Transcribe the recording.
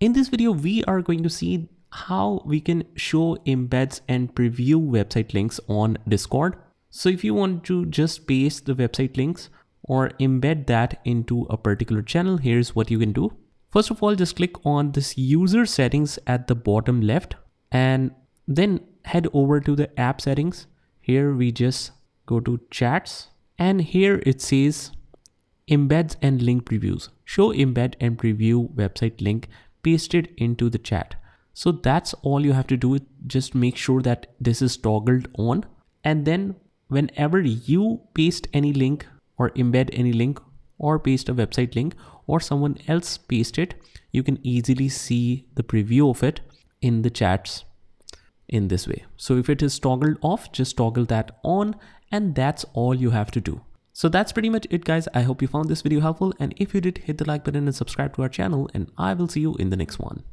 In this video, we are going to see how we can show embeds and preview website links on Discord. So if you want to just paste the website links or embed that into a particular channel, here's what you can do. First of all, just click on this user settings at the bottom left and then head over to the app settings. Here we just go to chats and here it says embeds and link previews. Show embed and preview website link pasted into the chat. So that's all you have to do. Just make sure that this is toggled on, and then whenever you paste any link or embed any link or paste a website link or someone else paste it, you can easily see the preview of it in the chats in this way. So if it is toggled off, just toggle that on, and that's all you have to do. So that's pretty much it, guys. I hope you found this video helpful, and if you did, hit the like button and subscribe to our channel, and I will see you in the next one.